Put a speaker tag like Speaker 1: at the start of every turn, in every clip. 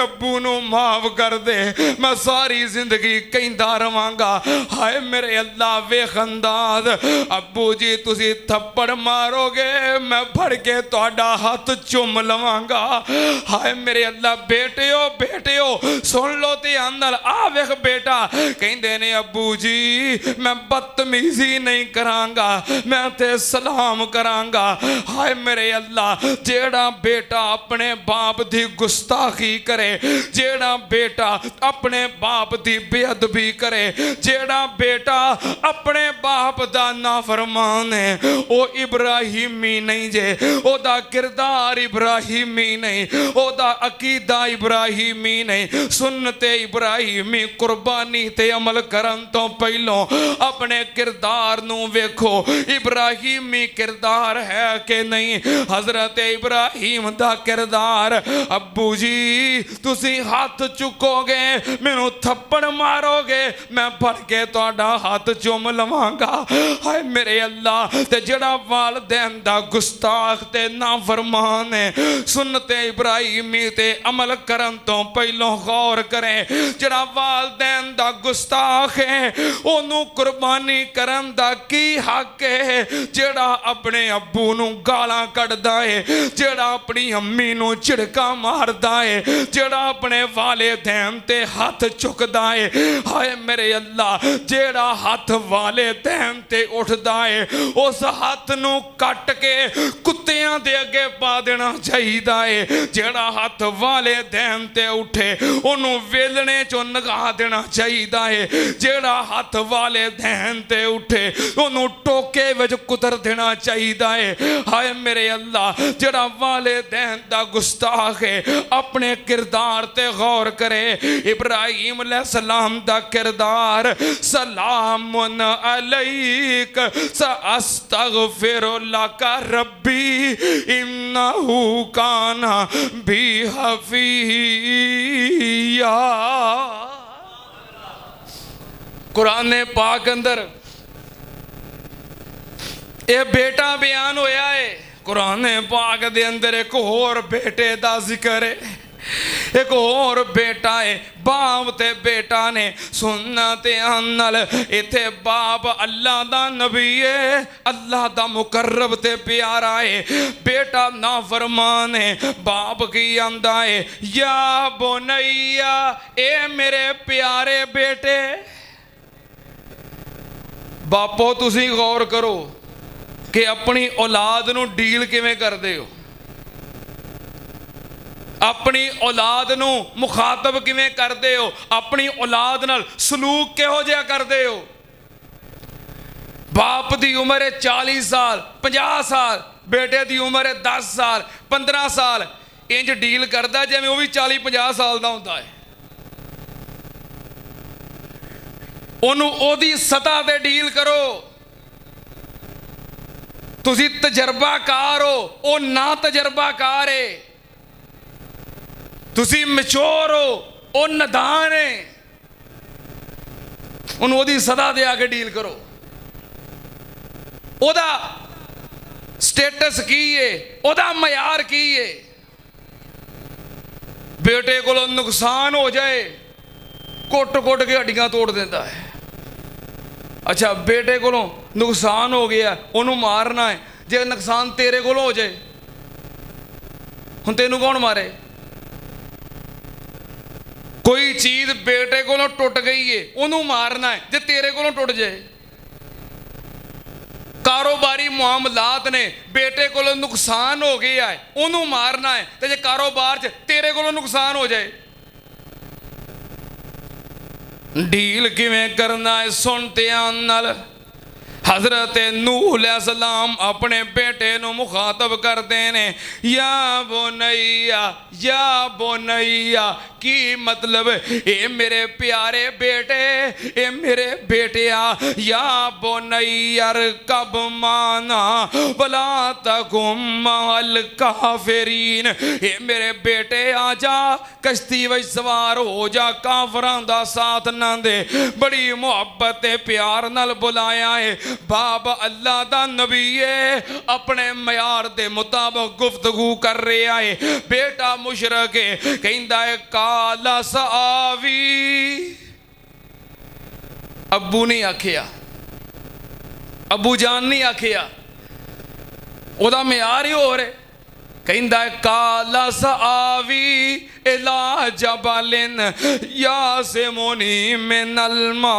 Speaker 1: अब्बू नू माफ कर दे, मैं सारी जिंदगी कहंदा रवांगा हाय मेरे अल्लाह वेख अंदाज। अब्बू जी तुसी थप्पड़ मारोगे मैं फड़ के तुहाडा हाथ चुम लवांगा। हाय मेरे अल्लाह बेटियो बेटियो सुन लो ध्यान नाल, आ वेख बेटा कहंदे ने अब्बू जी मैं बदतमीजी नहीं करांगा, मैं ते सलाम करांगा। हाय मेरे अल्लाह जेड़ा बेटा अपने बाप दी गुस्ताखी करे, जेड़ा बेटा अपने बाप दी बेअदबी करे, जेड़ा बेटा अपने बाप दा नाफरमान है ओ इब्राहिमी नहीं जे, ओदा किरदार इब्राहिमी नहीं, ओदा अकीदा इब्राहिमी नहीं। सुन्नते इब्राहिमी कुर्बानी ते अमल करन तो पहलों अपने किरदार नू वेखो इब्राहिमी किरदार है कि नहीं। हजरत इब्राहिम दा किरदार। अब्बू जी तुसी हाथ चुकोगे मैनू थप्पड़ मारोगे मैं फड़ के तुहाडा हाथ चुम लवांगा। हाय मेरे अल्लाह ते जेड़ा वालदैन दा गुस्ताख ते नाफरमान है सुन्नते इब्राहिमी ते अमल करन तो पहलों गौर करे, जेड़ा वालदैन दा गुस्ताख है ओनू कुर्बानी करन दा की हक है। जेड़ा अपने अब्बू नू गालां कढदा है, जेड़ा अपनी अम्मी नू झिड़का मारदा है, जेड़ा अपने वालिदैन ते हाथ चुकदा है, हाय मेरे अल्लाह जेड़ा हाथ वालिदैन ते उठदा है उस हाथ नू कट के कुत्तियां दे अगे पा देना चाहिदा है। जेड़ा हाथ वालिदैन ते उठे ओनू वेलणे चों नगा देना चाहिदा है। जेड़ा हाथ वालिदैन ते उठे ओनू टोके विच कुतर देना चाहिदा है। हाय मेरे अल्लाह जेड़ा वालिदैन दा गुस्ताख है अपने किरदार ते गौर करे। इब्राहिम अलैहिस्सलाम दा किरदार सलामुन अलैक सअस्तगफिरु लका रब्बी इन्नहु काना बी हफिया। कुरान पाक अंदर ये बेटा बयान होया है। कुरान पाक दे अंदर एक होर बेटे दा जिक्र है, एक और बेटा है बाप ते बेटा ने सुनना ध्यान नाल। इथे बाप अल्लाह दा नबी है, अल्लाह दा मुकर्रब ते प्यारा है, बेटा नाफरमान है। बाप की आंदा है या बोनैया ए मेरे प्यारे बेटे। बापो तुसी गौर करो कि अपनी औलाद नू डील किवें करदे हो, अपनी औलाद नू मुखातब किवें करदे हो, अपनी औलाद नाल सलूक किहो जिहा करदे हो। बाप दी उम्र है 40 साल 50 साल, बेटे दी उम्र है 10 साल 15 साल, इंज डील करदा जिवें वो भी 40-50 साल दा हुंदा है। ओनू ओदी सतह ते डील करो। तुसी तजर्बाकार हो, ओ ना तजर्बाकार है। तुसी मैच्योर हो, ओ नदान है। उन ओदी सदा दे आके डील करो। ओदा स्टेटस की है, ओदा मयार की है। बेटे को नुकसान हो जाए कुट कुट के हड्डियां तोड़ देता है। अच्छा बेटे को नुकसान हो गया उन्होंने मारना है, जे नुकसान तेरे को हो जाए हुण तेनू कौन मारे। कोई चीज बेटे को टुट गई है उन्होंने मारना है, जे तेरे को टुट जाए। कारोबारी मामलात ने बेटे को नुकसान हो गया है उन्होंने मारना है, तो जे कारोबार च तेरे को नुकसान हो जाए डील किवें करना है। सुन ध्यान नाल। हजरत नूह अलैहिस्सलाम अपने बेटे नू मुखातब करते ने या बोनैया की मतलब ए मेरे प्यारे बेटे, ए मेरे बेटिया। या बोनैयर कब माना बला तकुम मअल काफिरीन। ए मेरे बेटे आजा कश्ती विच सवार हो जा, काफरां दा साथ ना दे। बड़ी मुहब्बत ते प्यार नाल बुलाया है। बाप अल्लाह दा नबी है, अपने मयार दे मुताबिक गुफ्तगू कर रहा है। बेटा मुशरक है, कहंदा है काला सावी। अब्बू नहीं आखिया, अबू जान नहीं आखिया, ओदा मयार ही हो रहे। कहंदा है काला सावी इला जबलिन यासिमुनी मिनल मा,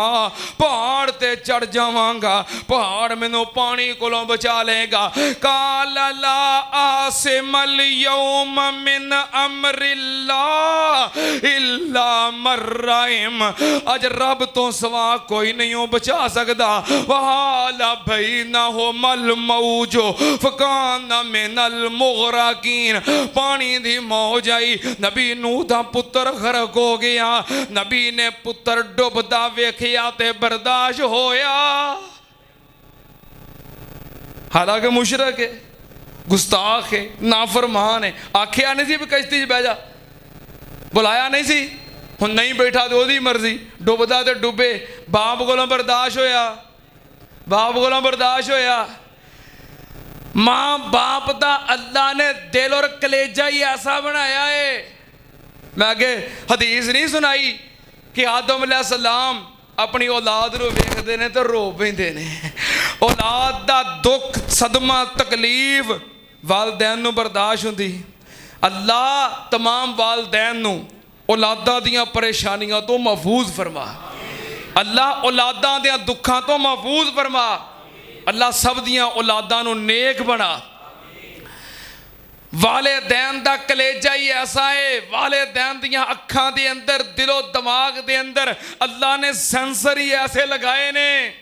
Speaker 1: पहाड़ ते चढ़ जावांगा, पहाड़ मैनू पानी कोलों बचा लेगा। काला ला आसिमल यौम मिन अमरिल्लाह इल्ला मर्रहिम, अज रब तो सवा कोई नहीं बचा सकदा। वहाला बैना हो मल मौजो फकान मिनल मुगरकीन, पानी दी मौज आई, नबी नूह दा पुत्र गरक हो गया। नबी ने पुत्र डुबदा वेखिया ते बर्दाश्त होया। हालांकि मुशरक है, गुस्ताख है, नाफरमान है, आखिया नहीं सी भी कश्ती च बह जा, बुलाया नहीं सी, हुण नहीं बैठा तो ओदी मर्जी, डुबदा ते डुबे। बाप कोलों बर्दाश्त होया, बाप कोलों बर्दाश्त होया। मां बाप दा अल्लाह ने दिल और कलेजा ही ऐसा बनाया है। मैं अगे हदीस नहीं सुनाई कि आदम अलैहिस्सलाम अपनी औलाद नूं वेखदे ने तो रो पैंदे ने। औलाद दा दुख सदमा तकलीफ वालदैन नूं बर्दाश्त हुंदी। अल्लाह तमाम वालदैन नूं औलादां दियां परेशानियां तो महफूज फरमा, अल्लाह औलादां दियां दुखां तो महफूज फरमा, अल्लाह सब दियां औलादां नूं नेक बना। वालिदैन दा कलेजा ही ऐसा है, वालिदैन दियां अखां दे अंदर दिलो दिमाग दे अंदर अल्लाह ने सेंसर ही ऐसे लगाए ने।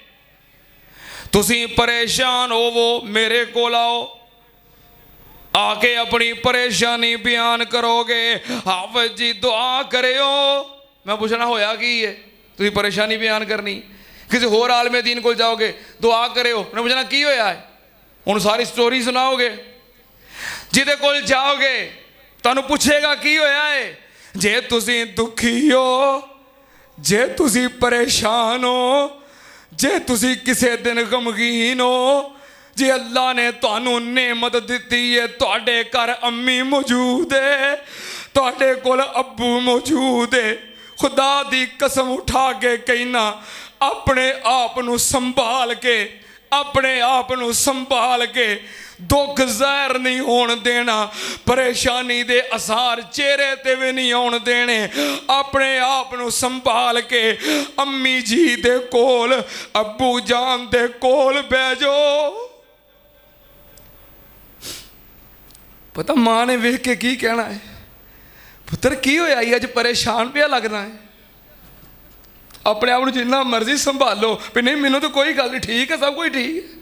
Speaker 1: तुसी परेशान होवो मेरे कोल आओ, आके अपनी परेशानी बयान करोगे, हाफिज जी दुआ करियो। मैं पूछना होया की है, तुसी परेशानी बयान करनी, किसी होर आलमे दीन को जाओगे दुआ करियो, मैं पूछना की होया है, हुण सारी स्टोरी सुनाओगे। जिदे कोल जाओगे तुहानू पूछेगा की होया है। जे तुसी दुखी हो, जे तुसी परेशान हो, जे तुसी किसे दिन गमगीन हो, जे अल्लाह ने तुहानू नेमत दिती है, तुहाडे घर अम्मी मौजूद है, तुहाडे कोल अब्बू मौजूद है, खुदा दी कसम उठा के कहना अपने आप नू संभाल के, अपने आप नू संभाल के, दुख ज़ाहिर नहीं होण देना, परेशानी दे असार चेहरे ते भी नहीं आउण देने। अपने आप नू संभाल के अम्मी जी दे कोल, अब्बू जान दे कोल बैठ जाओ। पता मां ने वेख के की कहना है, पुत्र की होया अज परेशान पिया लगना है। अपने आप जिन्ना मर्जी संभालो भी नहीं, मैनू तो कोई गल नहीं, ठीक है सब कुछ ठीक है।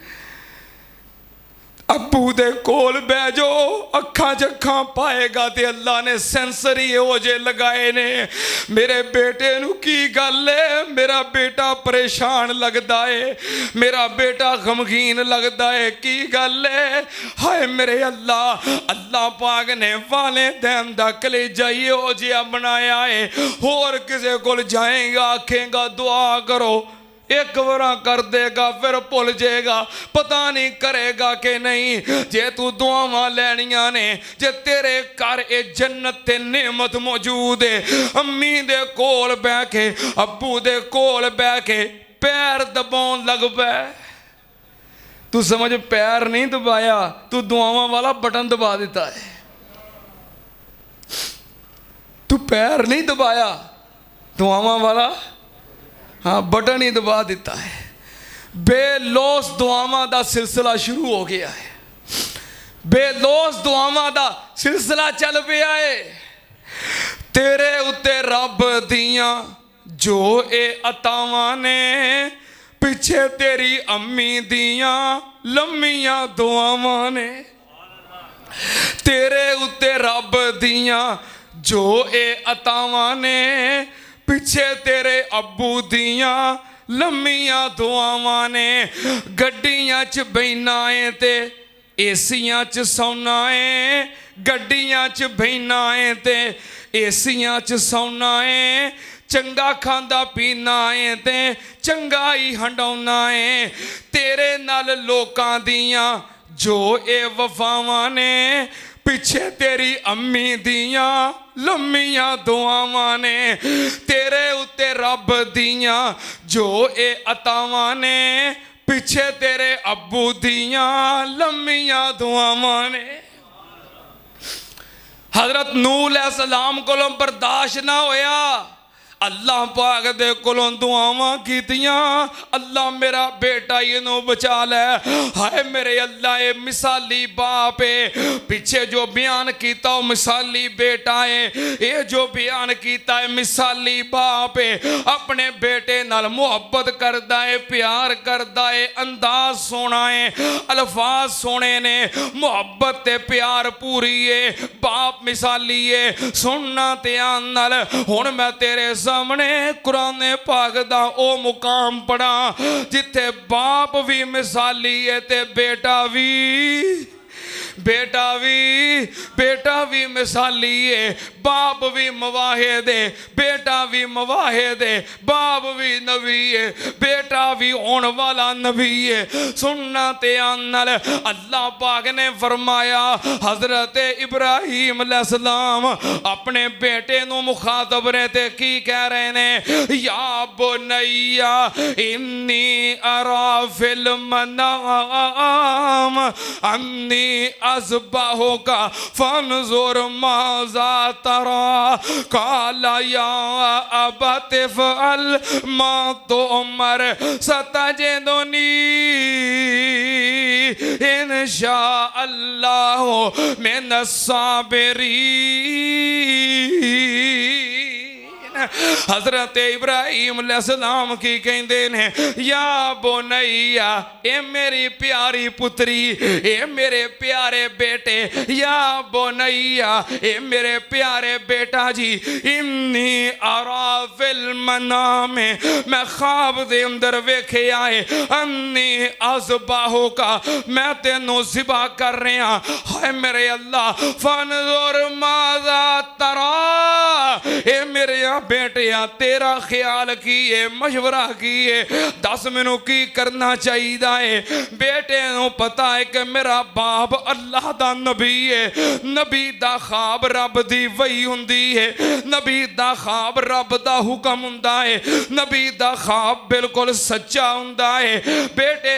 Speaker 1: अब्बू दे कोल बह जाओ, अखां च अखां पाएगा ते अल्लाह ने सेंसर ही हो जे लगाए ने। मेरे बेटे नू की गल है, मेरा बेटा परेशान लगता है, मेरा बेटा गमगीन लगता है, की गल है। हाय मेरे अल्लाह, अल्लाह पाक ने वालिदैन दा कलेजा ही हो जिहा बनाया है। होर किसे कोल जाएगा आखेगा दुआ करो, एक बार कर देगा फिर भुल जाएगा, पता नहीं करेगा कि नहीं। जे तू दुआवां लैनियां ने, जे तेरे घर ए जन्नत ते नेमत मौजूद है, अम्मी दे कोल बह के, अब्बू दे कोल बह के पैर दबाउण लग पै। तू समझ पैर नहीं दबाया, तू दुआवां वाला बटन दबा दिता है। तू पैर नहीं दबाया, दुआवां वाला हाँ बटन ही दबा दिता है। बेलोस दुआवां दा सिलसिला शुरू हो गया है, बेलोस दुआवां दा सिलसिला चल पिया है। तेरे उत्ते रब दियां जो ए अतावां ने, पिछे तेरी अम्मी दियां लम्मियां दुआवां ने। तेरे उत्ते रब दियां जो ए अतावां ने, पिछे तेरे अब्बू दियां लम्मियां दुआवां ने। गड्डियां च बहना है ते एसियां च सौना है, गड्डियां च बहना है ते एसियां च सौना है। ਚੰਗਾ ਖਾਂਦਾ ਪੀਣਾ ਏ ਤੇ ਚੰਗਾ ਹੀ ਹੰਡਾਉਣਾ ਏ। ਤੇਰੇ ਨਾਲ ਲੋਕਾਂ ਦੀਆਂ ਜੋ ਇਹ ਵਫਾਵਾਂ ਨੇ, ਪਿੱਛੇ ਤੇਰੀ ਅੰਮੀ ਦੀਆਂ ਲੰਮੀਆਂ ਦੁਆਵਾਂ ਨੇ। ਤੇਰੇ ਉੱਤੇ ਰੱਬ ਦੀਆਂ ਜੋ ਇਹ ਅਤਾਵਾਂ ਨੇ, ਪਿੱਛੇ ਤੇਰੇ ਅੱਬੂ ਦੀਆਂ ਲੰਮੀਆਂ ਦੁਆਵਾਂ ਨੇ। हजरत नूह अलैहिस्सलाम कोलों बर्दाश्त ना होया, अल्लाह पाक दे कोलों दुआवां कीतियां, अल्लाह मेरा बेटा इनू बचा लै। हाय मेरे अल्लाह, ये मिसाली बाप है, पिछे जो बयान किया वो मिसाली बेटा है, ये जो बयान किया है मिसाली बाप है। अपने बेटे नाल मुहब्बत करदा है, प्यार करदा है, अंदाज सोना है, अल्फाज सोने ने, मुहब्बत ते प्यार पूरी है। बाप मिसाली है। सुनना ध्यान नाल, हुण मैं तेरे सामने कुरान पाक दा ओ मुकाम पढ़ा जिथे बाप भी मिसाली है ते बेटा भी मिसाली है। बाप भी मवाहिद है, बेटा भी मवाहिद है, बाप भी नबी है, बेटा भी होने वाला नबी है। सुनना ध्यान नाल, अल्लाह पाक ने फरमाया, हजरत इब्राहीम अलैहिस्सलाम अपने बेटे नू मुखातब ने ते की कह रहे ने, या बुनैया इन्नी अरा फिल मनाम अन्नी अज़बहो का फनजुर माज़ा तरा। काला या अबत फ़अल मा तुमर सतजिदुनी इंशा अल्लाह मिनस साबिरीन। हजरत इब्राहीम अलैहिस्सलाम की कहते ने, या बुनैया, ए मेरी प्यारी पुत्री, ए मेरे प्यारे बेटे, या बुनैया, ए मेरे प्यारे बेटा जी, इन्नी अरा फिल मनाम, मैं ख्वाब दे अंदर वेखे आए, अन्नी अज़बाहो का, मैं तेनों ज़िबा कर रहा। हाय मेरे अल्लाह, फनजुर माज़ा तरा, ए मेरे बेटिया तेरा ख्याल की है, मशवरा की है, दस मैनू की करना चाहिए है। बेटे नू पता है कि मेरा बाप अल्लाह दा नबी है, नबी दा ख्वाब रब दी वही हुंदी है, नबी दा ख्वाब रब दा हुक्म हुंदा है, नबी दा ख्वाब बिल्कुल सच्चा हुंदा है। बेटे